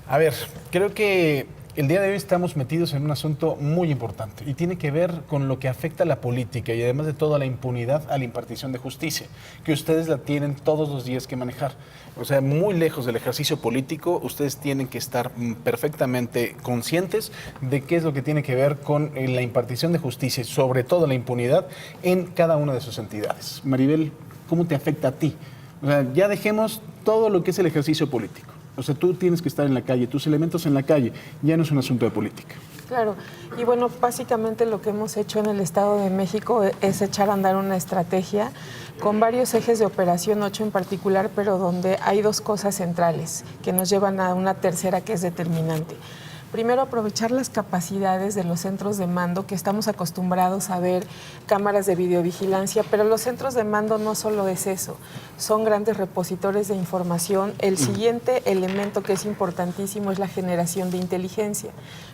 A ver, creo que el día de hoy estamos metidos en un asunto muy importante y tiene que ver con lo que afecta a la política y además de todo a la impunidad a la impartición de justicia, que ustedes la tienen todos los días que manejar. O sea, muy lejos del ejercicio político, ustedes tienen que estar perfectamente conscientes de qué es lo que tiene que ver con la impartición de justicia y sobre todo la impunidad en cada una de sus entidades. Maribel, ¿cómo te afecta a ti? O sea, ya dejemos todo lo que es el ejercicio político. O sea, tú tienes que estar en la calle, tus elementos en la calle, ya no es un asunto de política. Claro, y bueno, básicamente lo que hemos hecho en el Estado de México es echar a andar una estrategia con varios ejes de operación, 8 en particular, pero donde hay dos cosas centrales que nos llevan a una tercera que es determinante. Primero, aprovechar las capacidades de los centros de mando, que estamos acostumbrados a ver cámaras de videovigilancia, pero los centros de mando no solo es eso, son grandes repositores de información. El siguiente elemento que es importantísimo es la generación de inteligencia.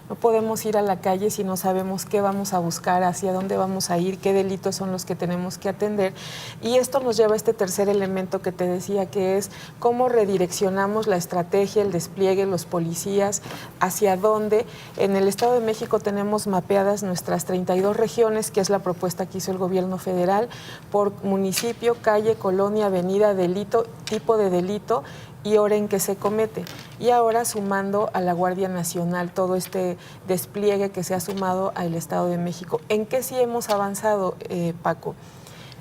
No podemos ir a la calle si no sabemos qué vamos a buscar, hacia dónde vamos a ir, qué delitos son los que tenemos que atender. Y esto nos lleva a este tercer elemento que te decía, que es cómo redireccionamos la estrategia, el despliegue, los policías, hacia dónde. En el Estado de México tenemos mapeadas nuestras 32 regiones, que es la propuesta que hizo el gobierno federal, por municipio, calle, colonia, avenida, delito, tipo de delito y hora en que se comete. Y ahora sumando a la Guardia Nacional todo este despliegue que se ha sumado al Estado de México. ¿En qué sí hemos avanzado, Paco?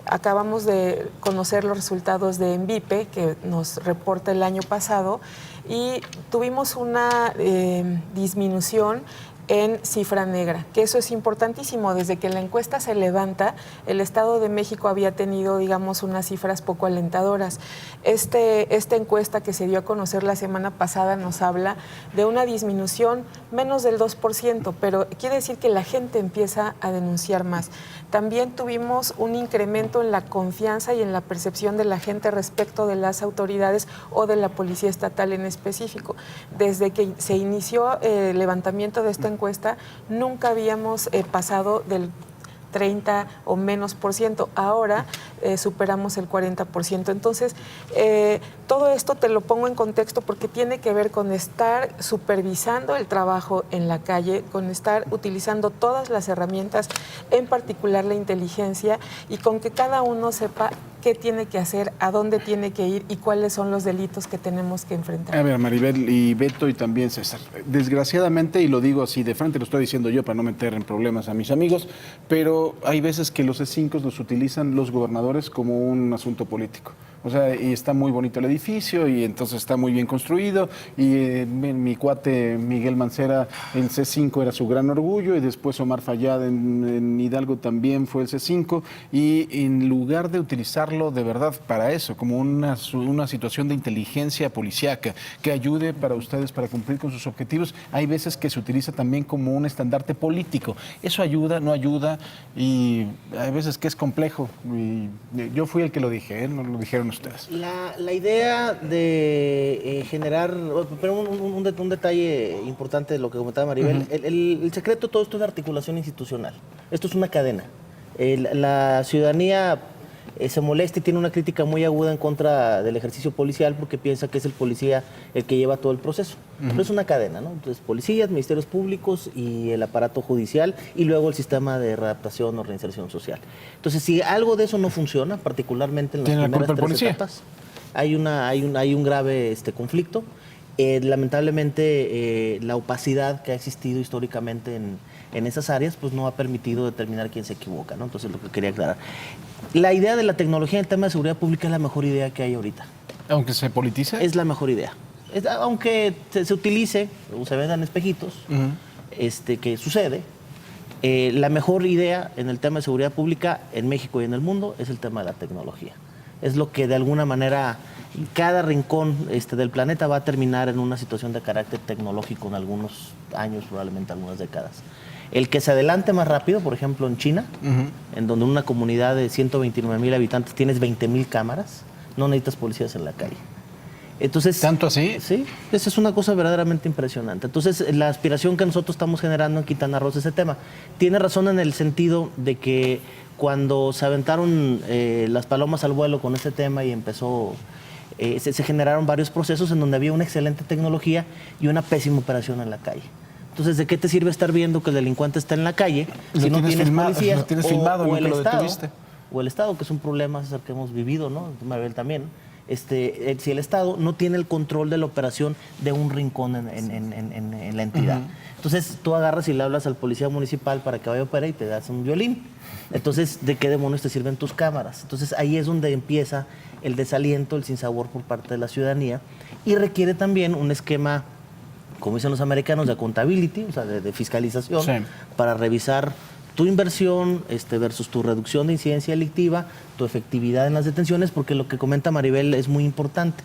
Acabamos de conocer los resultados de ENVIPE, que nos reporta el año pasado, y tuvimos una disminución en cifra negra, que eso es importantísimo. Desde que la encuesta se levanta, el Estado de México había tenido, digamos, unas cifras poco alentadoras. Esta encuesta que se dio a conocer la semana pasada nos habla de una disminución menos del 2%, pero quiere decir que la gente empieza a denunciar más. También tuvimos un incremento en la confianza y en la percepción de la gente respecto de las autoridades o de la Policía Estatal en específico. Desde que se inició el levantamiento de esta encuesta, nunca habíamos pasado del 30 o menos por ciento. Ahora superamos el 40%. Entonces, todo esto te lo pongo en contexto porque tiene que ver con estar supervisando el trabajo en la calle, con estar utilizando todas las herramientas, en particular la inteligencia, y con que cada uno sepa qué tiene que hacer, a dónde tiene que ir y cuáles son los delitos que tenemos que enfrentar. A ver, Maribel y Beto y también César, desgraciadamente, y lo digo así de frente, lo estoy diciendo yo para no meter en problemas a mis amigos, pero hay veces que los E5 los utilizan los gobernadores como un asunto político. O sea, y está muy bonito el edificio y entonces está muy bien construido y mi cuate Miguel Mancera, el C5 era su gran orgullo y después Omar Fayad en Hidalgo también fue el C5 y en lugar de utilizarlo de verdad para eso, como una situación de inteligencia policíaca que ayude para ustedes para cumplir con sus objetivos, hay veces que se utiliza también como un estandarte político. Eso ayuda, no ayuda y hay veces que es complejo. Y yo fui el que lo dije, no lo dijeron ustedes. La idea de generar, pero un detalle importante de lo que comentaba Maribel, el secreto de todo esto es la articulación institucional. Esto es una cadena. La ciudadanía se molesta y tiene una crítica muy aguda en contra del ejercicio policial porque piensa que es el policía el que lleva todo el proceso. Pero es una cadena, ¿no? Entonces, policías, ministerios públicos y el aparato judicial y luego el sistema de readaptación o reinserción social. Entonces, si algo de eso no funciona, particularmente en las primeras 3 etapas, hay un grave conflicto. Lamentablemente, la opacidad que ha existido históricamente en esas áreas, pues no ha permitido determinar quién se equivoca, ¿no? Entonces, lo que quería aclarar. La idea de la tecnología en el tema de seguridad pública es la mejor idea que hay ahorita. ¿Aunque se politice? Es la mejor idea. Aunque se utilice, o se vendan espejitos, que sucede, la mejor idea en el tema de seguridad pública en México y en el mundo es el tema de la tecnología. Es lo que de alguna manera cada rincón del planeta va a terminar en una situación de carácter tecnológico en algunos años, probablemente algunas décadas. El que se adelante más rápido, por ejemplo, en China, en donde una comunidad de 129,000 habitantes tienes 20,000 cámaras, no necesitas policías en la calle. Entonces, ¿tanto así? Sí, esa es una cosa verdaderamente impresionante. Entonces, la aspiración que nosotros estamos generando en Quintana Roo es ese tema. Tiene razón en el sentido de que cuando se aventaron las palomas al vuelo con este tema y empezó se generaron varios procesos en donde había una excelente tecnología y una pésima operación en la calle. Entonces, ¿de qué te sirve estar viendo que el delincuente está en la calle si no tienes policías lo tienes filmado, o el nunca lo Estado? detuviste? O el Estado, que es un problema, César, que hemos vivido, ¿no? Maribel también. Si el Estado no tiene el control de la operación de un rincón en la entidad. Entonces, tú agarras y le hablas al policía municipal para que vaya a operar y te das un violín. Entonces, ¿de qué demonios te sirven tus cámaras? Entonces, ahí es donde empieza el desaliento, el sinsabor por parte de la ciudadanía, y requiere también un esquema, como dicen los americanos, de accountability, o sea, de fiscalización, sí, para revisar tu inversión versus tu reducción de incidencia delictiva, tu efectividad en las detenciones, porque lo que comenta Maribel es muy importante.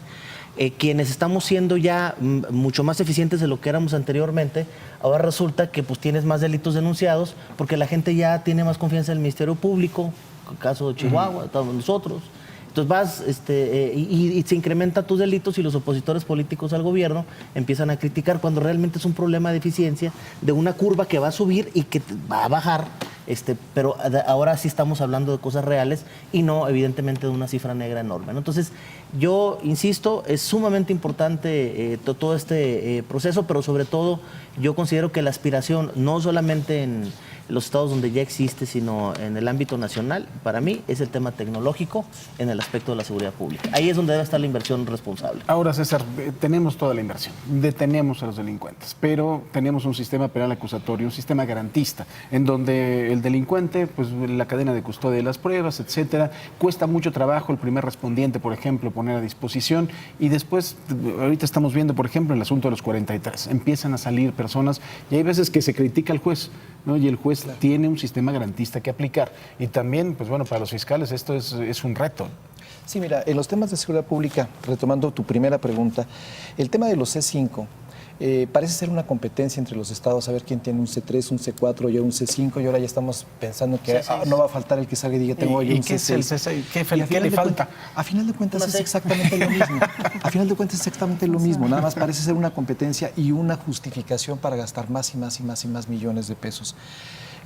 Quienes estamos siendo ya mucho más eficientes de lo que éramos anteriormente, ahora resulta que pues tienes más delitos denunciados porque la gente ya tiene más confianza en el Ministerio Público, el caso de Chihuahua, todos nosotros. Entonces vas y se incrementan tus delitos y los opositores políticos al gobierno empiezan a criticar cuando realmente es un problema de eficiencia de una curva que va a subir y que va a bajar. Pero ahora sí estamos hablando de cosas reales y no, evidentemente, de una cifra negra enorme, ¿no? Entonces, yo insisto, es sumamente importante todo este proceso, pero sobre todo yo considero que la aspiración, no solamente en los estados donde ya existe, sino en el ámbito nacional, para mí es el tema tecnológico en el aspecto de la seguridad pública. Ahí es donde debe estar la inversión responsable. Ahora, César, tenemos toda la inversión, detenemos a los delincuentes, pero tenemos un sistema penal acusatorio, un sistema garantista, en donde el delincuente, pues la cadena de custodia de las pruebas, etcétera, cuesta mucho trabajo el primer respondiente, por ejemplo, poner a disposición, y después, ahorita estamos viendo, por ejemplo, el asunto de los 43, empiezan a salir personas, y hay veces que se critica al juez, ¿no? Y el juez tiene un sistema garantista que aplicar. Y también, pues bueno, para los fiscales esto es un reto. Sí, mira, en los temas de seguridad pública, retomando tu primera pregunta, el tema de los C5 parece ser una competencia entre los estados, a ver quién tiene un C3, un C4 y un C5, y ahora ya estamos pensando que no va a faltar el que salga y diga, tengo yo un C6. ¿Qué es el C6? ¿Qué le falta? A final de cuentas es exactamente lo mismo. A final de cuentas es exactamente lo mismo, nada más parece ser una competencia y una justificación para gastar más y más y más y más millones de pesos.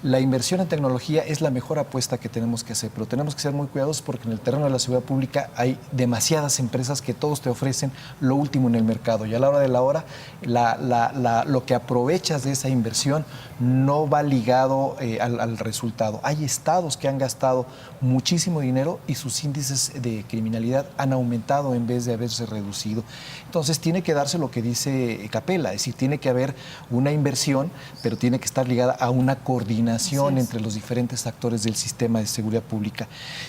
La inversión en tecnología es la mejor apuesta que tenemos que hacer, pero tenemos que ser muy cuidadosos porque en el terreno de la seguridad pública hay demasiadas empresas que todos te ofrecen lo último en el mercado, y a la hora de la hora lo que aprovechas de esa inversión no va ligado al resultado. Hay estados que han gastado muchísimo dinero y sus índices de criminalidad han aumentado en vez de haberse reducido. Entonces tiene que darse lo que dice Capella, es decir, tiene que haber una inversión, pero tiene que estar ligada a una coordinación entre los diferentes actores del sistema de seguridad pública.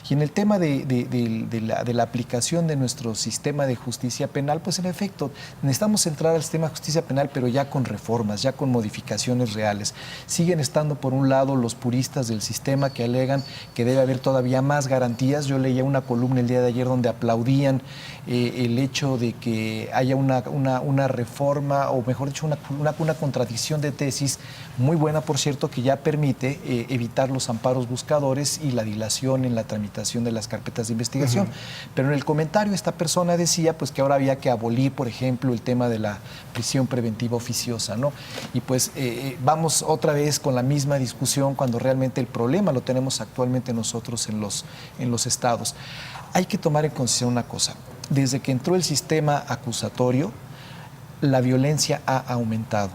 Y en el tema de la aplicación de nuestro sistema de justicia penal, pues en efecto, necesitamos entrar al sistema de justicia penal, pero ya con reformas, ya con modificaciones reales. Siguen estando, por un lado, los puristas del sistema que alegan que debe haber todavía más garantías. Yo leía una columna el día de ayer donde aplaudían el hecho de que haya una reforma, o mejor dicho, una contradicción de tesis muy buena, por cierto, que ya permite evitar los amparos buscadores y la dilación en la tramitación de las carpetas de investigación. Pero en el comentario esta persona decía pues que ahora había que abolir, por ejemplo, el tema de la prisión preventiva oficiosa, ¿no? Y pues vamos otra vez con la misma discusión cuando realmente el problema lo tenemos actualmente nosotros en los estados. Hay que tomar en consideración una cosa. Desde que entró el sistema acusatorio, la violencia ha aumentado.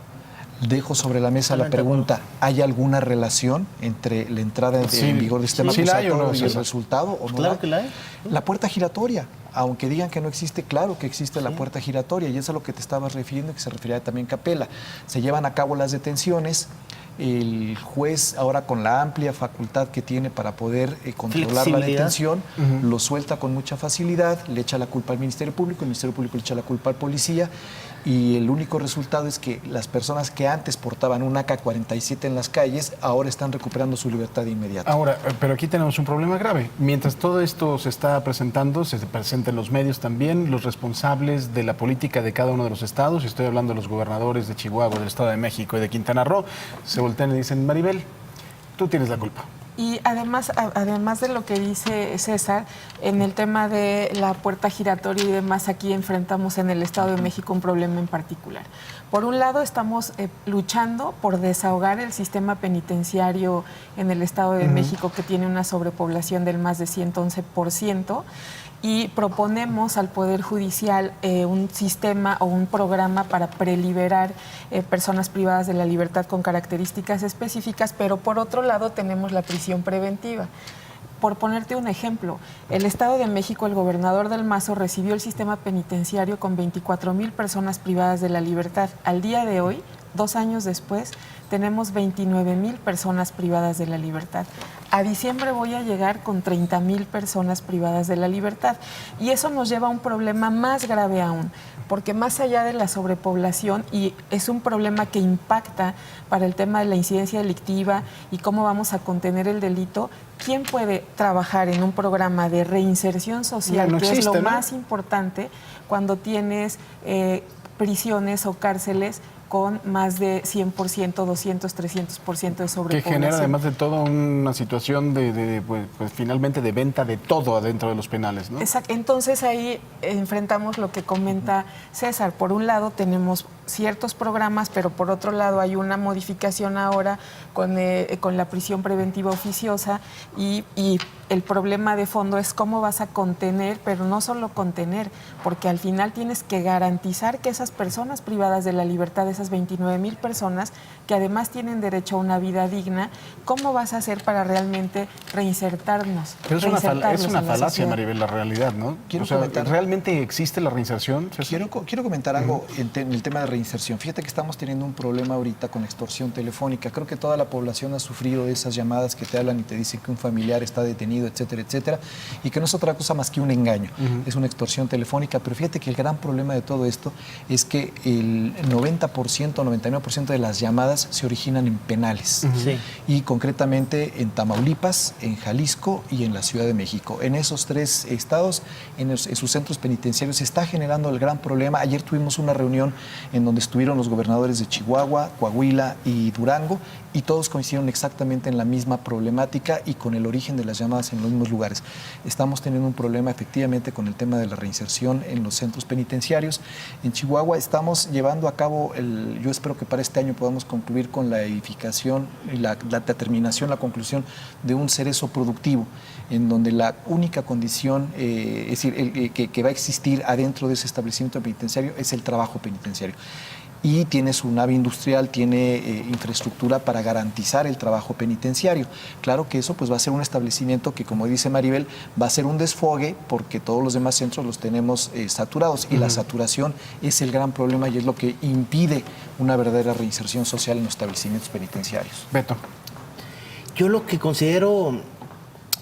Dejo sobre la mesa la pregunta, ¿hay alguna relación entre la entrada en vigor del sistema acusatorio y el resultado? ¿O no? Claro que la hay. La puerta giratoria, aunque digan que no existe, claro que existe la puerta giratoria, y es a lo que te estabas refiriendo, que se refería también Capella. Se llevan a cabo las detenciones, el juez ahora con la amplia facultad que tiene para poder controlar la detención, lo suelta con mucha facilidad, le echa la culpa al Ministerio Público, el Ministerio Público le echa la culpa al policía, y el único resultado es que las personas que antes portaban un AK-47 en las calles ahora están recuperando su libertad de inmediato. Ahora, pero aquí tenemos un problema grave. Mientras todo esto se está presentando, se presenta en los medios también, los responsables de la política de cada uno de los estados, estoy hablando de los gobernadores de Chihuahua, del Estado de México y de Quintana Roo, se voltean y dicen, Maribel, tú tienes la culpa. Y además de lo que dice César, en el tema de la puerta giratoria y demás, aquí enfrentamos en el Estado de México un problema en particular. Por un lado, estamos luchando por desahogar el sistema penitenciario en el Estado de México, que tiene una sobrepoblación del más de 111%. y proponemos al Poder Judicial un sistema o un programa para preliberar personas privadas de la libertad con características específicas, pero por otro lado tenemos la prisión preventiva. Por ponerte un ejemplo, el Estado de México, el gobernador del Mazo recibió el sistema penitenciario con 24,000 personas privadas de la libertad. Al día de hoy, 2 años después, tenemos 29,000 personas privadas de la libertad. A diciembre voy a llegar con 30,000 personas privadas de la libertad. Y eso nos lleva a un problema más grave aún, porque más allá de la sobrepoblación, y es un problema que impacta para el tema de la incidencia delictiva y cómo vamos a contener el delito, ¿quién puede trabajar en un programa de reinserción social, no que existe, es lo ¿no? más importante cuando tienes prisiones o cárceles con más de 100%, 200, 300% de sobrepoblación? Que genera además de todo una situación pues, finalmente de venta de todo adentro de los penales, ¿no? Exacto. Entonces ahí enfrentamos lo que comenta César. Por un lado tenemos ciertos programas, pero por otro lado hay una modificación ahora con la prisión preventiva oficiosa y el problema de fondo es cómo vas a contener, pero no solo contener, porque al final tienes que garantizar que esas personas privadas de la libertad, esas 29,000 personas que además tienen derecho a una vida digna, ¿cómo vas a hacer para realmente reinsertarnos? Pero es una en la falacia, sociedad? Maribel, la realidad, ¿no? Quiero O sea, comentar- ¿realmente existe la reinserción? Quiero comentar algo en el tema de reinserción. Fíjate que estamos teniendo un problema ahorita con extorsión telefónica. Creo que toda la población ha sufrido de esas llamadas que te hablan y te dicen que un familiar está detenido, etcétera, etcétera, y que no es otra cosa más que un engaño. Es una extorsión telefónica, pero fíjate que el gran problema de todo esto es que el 90%, 99% de las llamadas se originan en penales. Sí. Y concretamente en Tamaulipas, en Jalisco y en la Ciudad de México. En esos 3 estados, en sus centros penitenciarios, se está generando el gran problema. Ayer tuvimos una reunión en donde estuvieron los gobernadores de Chihuahua, Coahuila y Durango, y todos coincidieron exactamente en la misma problemática y con el origen de las llamadas en los mismos lugares. Estamos teniendo un problema efectivamente con el tema de la reinserción en los centros penitenciarios. En Chihuahua estamos llevando a cabo, yo espero que para este año podamos concluir con la edificación y la terminación, la conclusión de un cerezo productivo, en donde la única condición, es decir, que va a existir adentro de ese establecimiento penitenciario es el trabajo penitenciario. Y tiene su nave industrial, tiene infraestructura para garantizar el trabajo penitenciario. Claro que eso pues va a ser un establecimiento que, como dice Maribel, va a ser un desfogue porque todos los demás centros los tenemos saturados, y la saturación es el gran problema y es lo que impide una verdadera reinserción social en los establecimientos penitenciarios. Beto. Yo lo que considero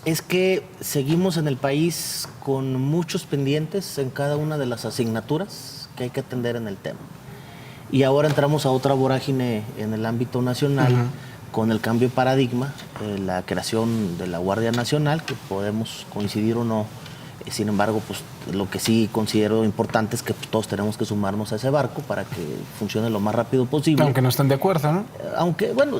es que seguimos en el país con muchos pendientes en cada una de las asignaturas que hay que atender en el tema. Y ahora entramos a otra vorágine en el ámbito nacional con el cambio de paradigma, la creación de la Guardia Nacional, que podemos coincidir o no. Sin embargo, pues lo que sí considero importante es que todos tenemos que sumarnos a ese barco para que funcione lo más rápido posible. Aunque no estén de acuerdo, ¿no? Aunque, bueno,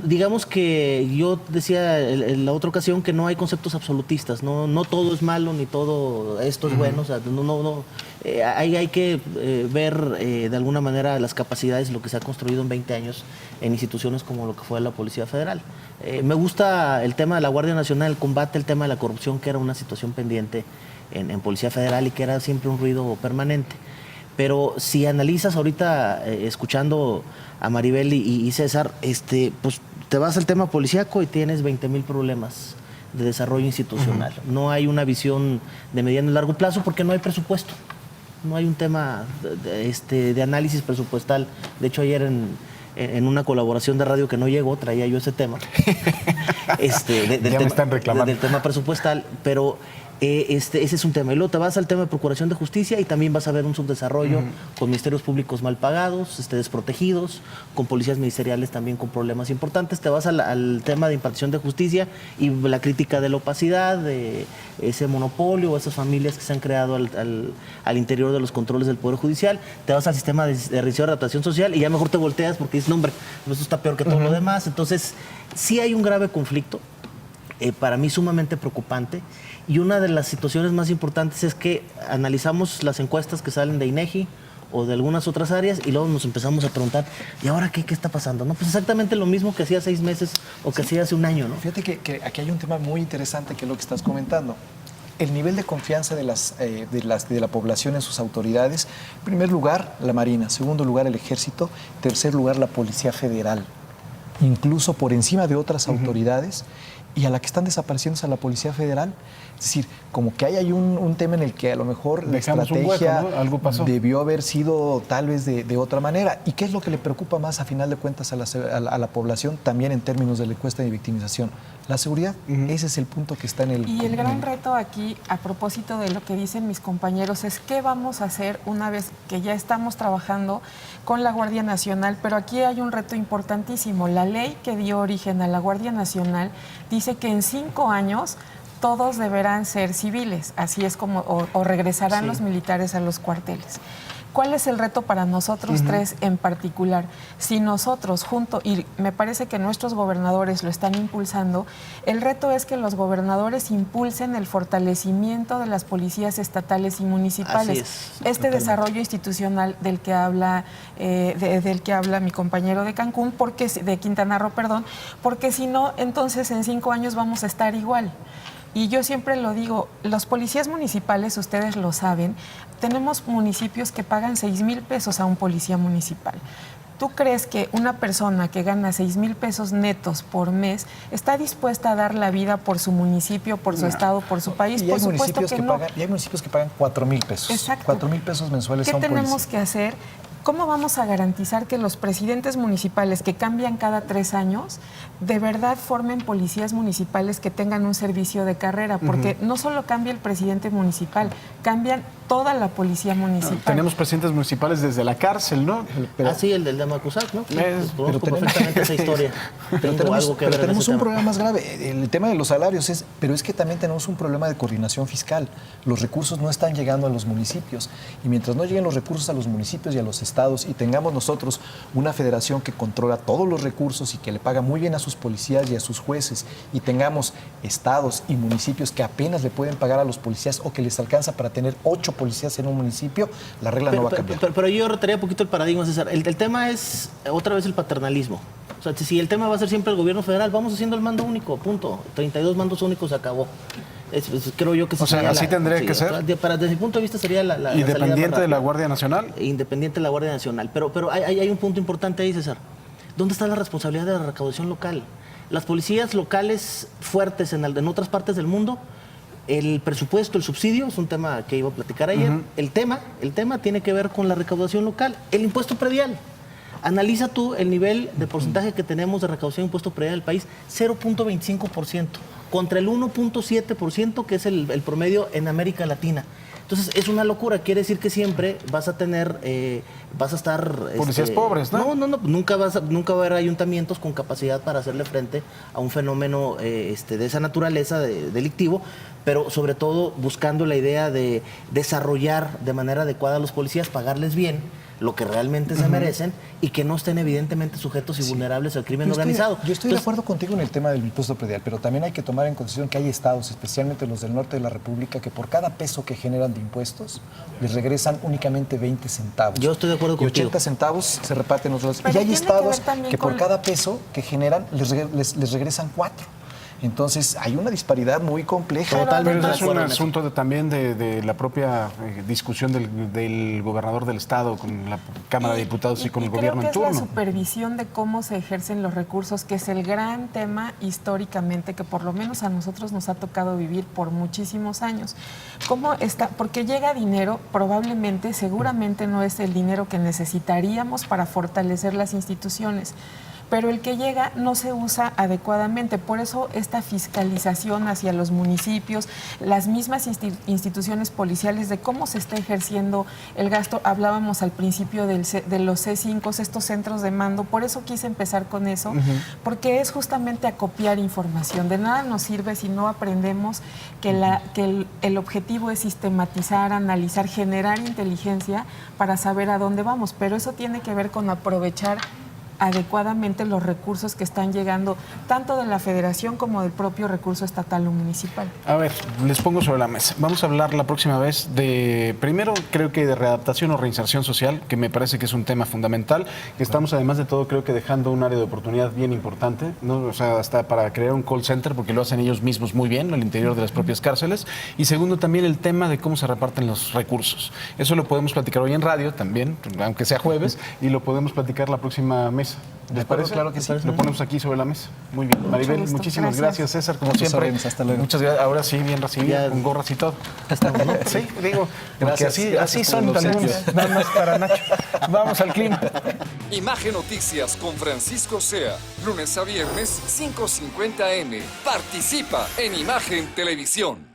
digamos que yo decía en la otra ocasión que no hay conceptos absolutistas, no todo es malo ni todo esto es bueno, o sea, hay que ver de alguna manera las capacidades de lo que se ha construido en 20 años en instituciones como lo que fue la Policía Federal. Me gusta el tema de la Guardia Nacional, el combate, el tema de la corrupción, que era una situación pendiente en Policía Federal y que era siempre un ruido permanente. Pero si analizas ahorita, escuchando a Maribel y César, pues te vas al tema policíaco y tienes 20,000 problemas de desarrollo institucional. No hay una visión de mediano y largo plazo porque no hay presupuesto. No hay un tema de análisis presupuestal. De hecho, ayer en una colaboración de radio que no llegó, traía yo ese tema. Del tema presupuestal, pero ese es un tema. Y luego te vas al tema de procuración de justicia y también vas a ver un subdesarrollo con ministerios públicos mal pagados, desprotegidos, con policías ministeriales también con problemas importantes. Te vas al tema de impartición de justicia y la crítica de la opacidad, de ese monopolio, esas familias que se han creado al interior de los controles del Poder Judicial. Te vas al sistema de reinserción y adaptación social y ya mejor te volteas porque dices, no, hombre, esto está peor que todo lo demás. Entonces, sí hay un grave conflicto, para mí sumamente preocupante. Y una de las situaciones más importantes es que analizamos las encuestas que salen de INEGI o de algunas otras áreas y luego nos empezamos a preguntar, ¿y ahora qué está pasando? No, pues exactamente lo mismo que hacía 6 meses o que hacía hace un año, ¿no? Fíjate que aquí hay un tema muy interesante que es lo que estás comentando. el nivel de confianza de la población en sus autoridades. En primer lugar, la Marina. Segundo lugar, el Ejército. Tercer lugar, la Policía Federal. Incluso por encima de otras autoridades. Y a la que están desapareciendo es a la Policía Federal. Es decir, como que hay ahí un tema en el que a lo mejor dejamos la estrategia un hueco, ¿no? Algo pasó. debió haber sido tal vez de otra manera. ¿Y qué es lo que le preocupa más a final de cuentas a la población también en términos de la encuesta de victimización? La seguridad. Ese es el punto que está en el... Y el gran reto aquí, a propósito de lo que dicen mis compañeros, es qué vamos a hacer una vez que ya estamos trabajando con la Guardia Nacional. Pero aquí hay un reto importantísimo. La ley que dio origen a la Guardia Nacional dice que en 5 años todos deberán ser civiles, así es como, o regresarán los militares a los cuarteles. ¿Cuál es el reto para nosotros tres en particular? Si nosotros y me parece que nuestros gobernadores lo están impulsando, el reto es que los gobernadores impulsen el fortalecimiento de las policías estatales y municipales. Este desarrollo institucional del que habla mi compañero de Cancún, de Quintana Roo, perdón, porque si no, entonces en 5 años vamos a estar igual. Y yo siempre lo digo, los policías municipales, ustedes lo saben, tenemos municipios que pagan 6,000 pesos a un policía municipal. ¿Tú crees que una persona que gana 6,000 pesos netos por mes está dispuesta a dar la vida por su municipio, por su estado, por su país? Por supuesto que no. Y hay municipios que pagan 4,000 pesos. Exacto. 4,000 pesos mensuales a un policía. ¿Qué tenemos policía que hacer? ¿Cómo vamos a garantizar que los presidentes municipales que cambian cada 3 años de verdad formen policías municipales que tengan un servicio de carrera? Porque no solo cambia el presidente municipal, cambian toda la policía municipal. Tenemos presidentes municipales desde la cárcel, ¿no? Así, el de Macusac, ¿no? Pero Perfectamente esa historia. tenemos un problema más grave. El tema de los salarios pero es que también tenemos un problema de coordinación fiscal. Los recursos no están llegando a los municipios. Y mientras no lleguen los recursos a los municipios y a los estados y tengamos nosotros una federación que controla todos los recursos y que le paga muy bien a sus policías y a sus jueces, y tengamos estados y municipios que apenas le pueden pagar a los policías o que les alcanza para tener 8 policías en un municipio, la regla no va a cambiar. Pero yo retaría un poquito el paradigma, César. El tema es otra vez el paternalismo. O sea, si el tema va a ser siempre el gobierno federal, vamos haciendo el mando único, punto. 32 mandos únicos, se acabó. Creo yo que o sea, así tendría que ser. Desde mi punto de vista sería la ¿Independiente de la Guardia Nacional? Independiente de la Guardia Nacional. Pero hay un punto importante ahí, César. ¿Dónde está la responsabilidad de la recaudación local? Las policías locales fuertes en otras partes del mundo, el presupuesto, el subsidio, es un tema que iba a platicar ayer. El tema tiene que ver con la recaudación local. El impuesto predial. Analiza tú el nivel de porcentaje que tenemos de recaudación de impuesto predial del país, 0.25%, contra el 1.7% que es el promedio en América Latina. Entonces, es una locura. Quiere decir que siempre vas a estar... Policías pobres, ¿no? No. Nunca va a haber ayuntamientos con capacidad para hacerle frente a un fenómeno de esa naturaleza delictivo, pero sobre todo buscando la idea de desarrollar de manera adecuada a los policías, pagarles bien lo que realmente se merecen y que no estén evidentemente sujetos y vulnerables al crimen organizado. Yo estoy de acuerdo contigo en el tema del impuesto predial, pero también hay que tomar en consideración que hay estados, especialmente los del norte de la República, que por cada peso que generan de impuestos les regresan únicamente 20 centavos. Yo estoy de acuerdo contigo. Y 80 centavos se reparten los otros. Pero Y hay tiene estados que por cada peso que generan les regresan 4. Entonces, hay una disparidad muy compleja. Pero es un asunto también de la propia discusión del gobernador del Estado con la Cámara de Diputados y con el gobierno en turno. Creo que es la supervisión de cómo se ejercen los recursos, que es el gran tema históricamente que por lo menos a nosotros nos ha tocado vivir por muchísimos años. ¿Cómo está? Porque llega dinero, seguramente no es el dinero que necesitaríamos para fortalecer las instituciones, pero el que llega no se usa adecuadamente. Por eso esta fiscalización hacia los municipios, las mismas instituciones policiales de cómo se está ejerciendo el gasto. Hablábamos al principio de los C5, estos centros de mando. Por eso quise empezar con eso, porque es justamente acopiar información. De nada nos sirve si no aprendemos que el objetivo es sistematizar, analizar, generar inteligencia para saber a dónde vamos. Pero eso tiene que ver con aprovechar adecuadamente los recursos que están llegando tanto de la federación como del propio recurso estatal o municipal. A ver, les pongo sobre la mesa. Vamos a hablar la próxima vez de, primero, creo que de readaptación o reinserción social, que me parece que es un tema fundamental. Estamos, además de todo, creo que dejando un área de oportunidad bien importante, ¿no? O sea, hasta para crear un call center, porque lo hacen ellos mismos muy bien al interior de las propias cárceles. Y segundo, también el tema de cómo se reparten los recursos. Eso lo podemos platicar hoy en radio también, aunque sea jueves, y lo podemos platicar la próxima mesa. ¿Les parece? Claro que sí. Lo ponemos aquí sobre la mesa. Muy bien. Maribel, gusto. muchísimas gracias. César, como Tus siempre. órdenes, hasta luego. Muchas gracias. Ahora sí, bien recibido, con gorras y todo. Sí, digo, porque Gracias, así gracias por son el algunos. obsequio. Nada más para Nacho. Vamos al clima. Imagen Noticias con Francisco Sea, lunes a viernes, 5:50 AM. Participa en Imagen Televisión.